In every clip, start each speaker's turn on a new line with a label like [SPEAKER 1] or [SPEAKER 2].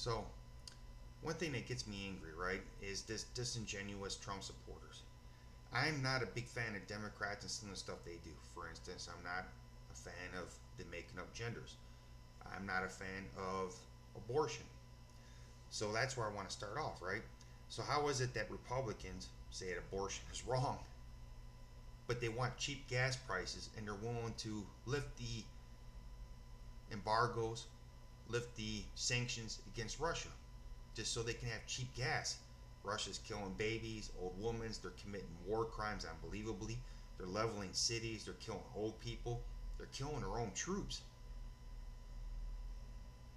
[SPEAKER 1] So, one thing that gets me angry, right, is this disingenuous Trump supporters. I'm not a big fan of Democrats and some of the stuff they do. For instance, I'm not a fan of the making up genders. I'm not a fan of abortion. So that's where I want to start off, right? So, how is it that Republicans say that abortion is wrong, but they want cheap gas prices and they're willing to lift the embargoes, lift the sanctions against Russia just so they can have cheap gas? Russia's killing babies, old women, they're committing war crimes unbelievably. They're leveling cities, they're killing old people, they're killing their own troops.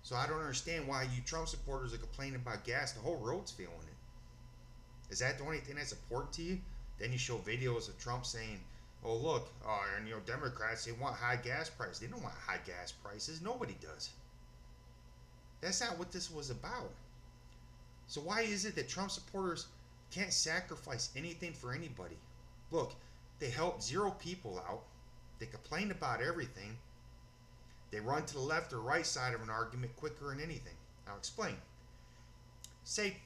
[SPEAKER 1] So I don't understand why you Trump supporters are complaining about gas. The whole road's feeling it. Is that the only thing that's important to you? Then you show videos of Trump saying, "Oh look, and Democrats they want high gas prices. They don't want high gas prices. Nobody does." That's not what this was about. So why is it that Trump supporters can't sacrifice anything for anybody? Look, they help zero people out. They complain about everything. They run to the left or right side of an argument quicker than anything. I'll explain. Say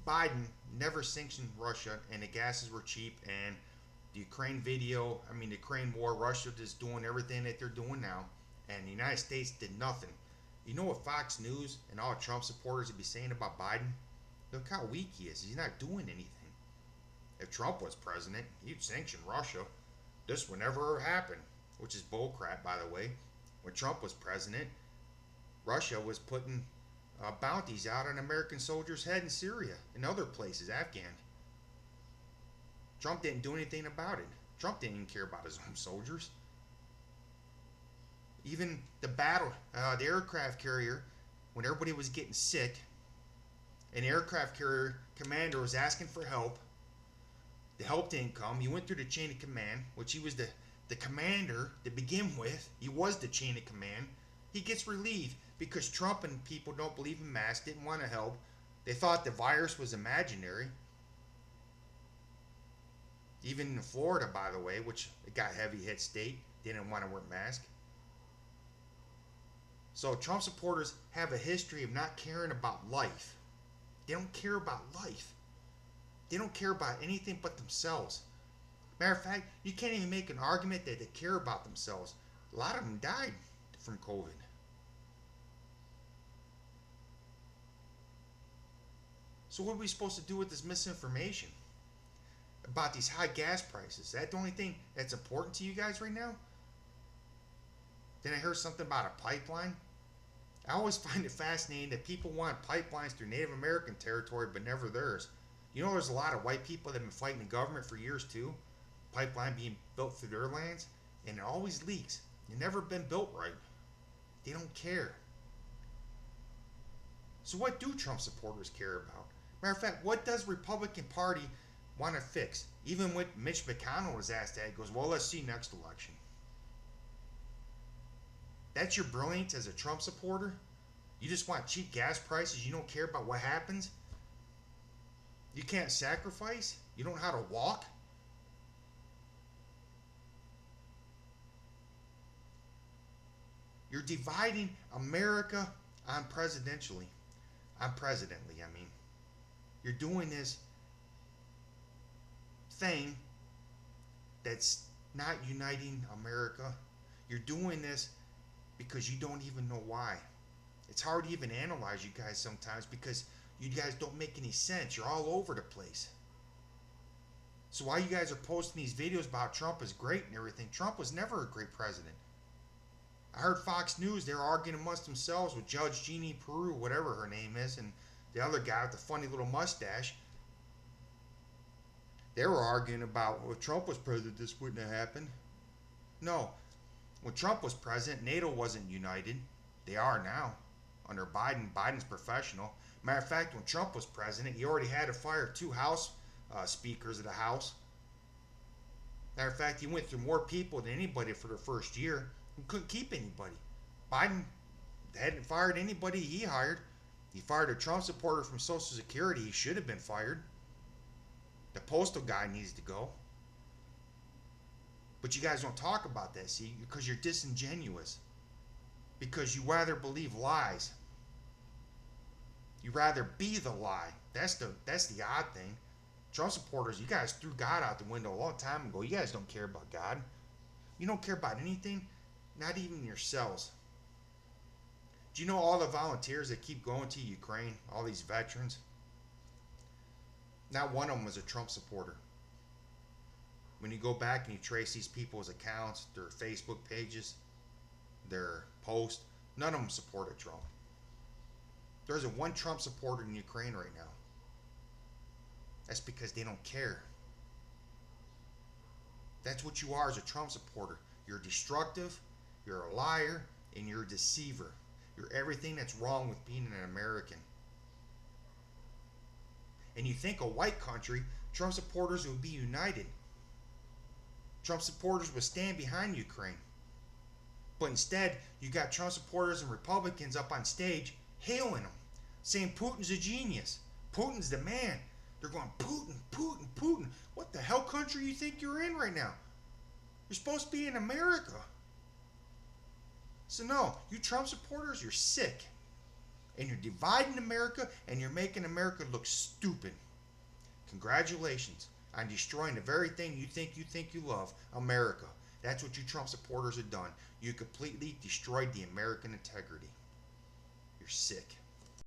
[SPEAKER 1] Biden never sanctioned Russia and the gases were cheap and the the Ukraine war, Russia is doing everything that they're doing now, and the United States did nothing. You know what Fox News and all Trump supporters would be saying about Biden? Look how weak he is. He's not doing anything. If Trump was president, he'd sanction Russia. This would never happen, which is bullcrap, by the way. When Trump was president, Russia was putting bounties out on American soldiers' head in Syria and other places, Afghan. Trump didn't do anything about it. Trump didn't even care about his own soldiers. Even the aircraft carrier, when everybody was getting sick, an aircraft carrier commander was asking for help. The help didn't come. He went through the chain of command, which he was the commander to begin with. He was the chain of command. He gets relieved because Trump and people don't believe in masks, didn't want to help. They thought the virus was imaginary. Even in Florida, by the way, which it got heavy hit state, didn't want to wear masks. So Trump supporters have a history of not caring about life. They don't care about life. They don't care about anything but themselves. Matter of fact, you can't even make an argument that they care about themselves. A lot of them died from COVID. So what are we supposed to do with this misinformation about these high gas prices? Is that the only thing that's important to you guys right now? Then I heard something about a pipeline. I always find it fascinating that people want pipelines through Native American territory but never theirs. You know, there's a lot of white people that have been fighting the government for years too. Pipeline being built through their lands, and it always leaks. It's never been built right. They don't care. So what do Trump supporters care about? Matter of fact, what does Republican Party want to fix? Even when Mitch McConnell was asked that, he goes, "Well, let's see next election." That's your brilliance as a Trump supporter? You just want cheap gas prices? You don't care about what happens? You can't sacrifice? You don't know how to walk? You're dividing America on presidentially. On presidently, I mean. You're doing this thing that's not uniting America. You're doing this because you don't even know why. It's hard to even analyze you guys sometimes because you guys don't make any sense. You're all over the place. So while you guys are posting these videos about Trump is great and everything, Trump was never a great president. I heard Fox News, they were arguing amongst themselves with Judge Jeannie Peru, whatever her name is, and the other guy with the funny little mustache. They were arguing about, well, if Trump was president, this wouldn't have happened. No. When Trump was president, NATO wasn't united. They are now. Under Biden, Biden's professional. Matter of fact, when Trump was president, he already had to fire 2 House speakers of the House. Matter of fact, he went through more people than anybody for the first year. He couldn't keep anybody. Biden hadn't fired anybody he hired. He fired a Trump supporter from Social Security. He should have been fired. The postal guy needs to go. But you guys don't talk about that, see, because you're disingenuous. Because you rather believe lies. You rather be the lie. That's the odd thing. Trump supporters, you guys threw God out the window a long time ago. You guys don't care about God. You don't care about anything, not even yourselves. Do you know all the volunteers that keep going to Ukraine? All these veterans? Not one of them was a Trump supporter. When you go back and you trace these people's accounts, their Facebook pages, their posts, none of them supported Trump. There isn't one Trump supporter in Ukraine right now. That's because they don't care. That's what you are as a Trump supporter. You're destructive, you're a liar, and you're a deceiver. You're everything that's wrong with being an American. And you think a white country, Trump supporters would be united. Trump supporters would stand behind Ukraine. But instead, you got Trump supporters and Republicans up on stage hailing him, saying Putin's a genius. Putin's the man. They're going, Putin, Putin, Putin. What the hell country you think you're in right now? You're supposed to be in America. So no, you Trump supporters, you're sick. And you're dividing America and you're making America look stupid. Congratulations on destroying the very thing you think you love, America. That's what you Trump supporters have done. You completely destroyed the American integrity. You're sick.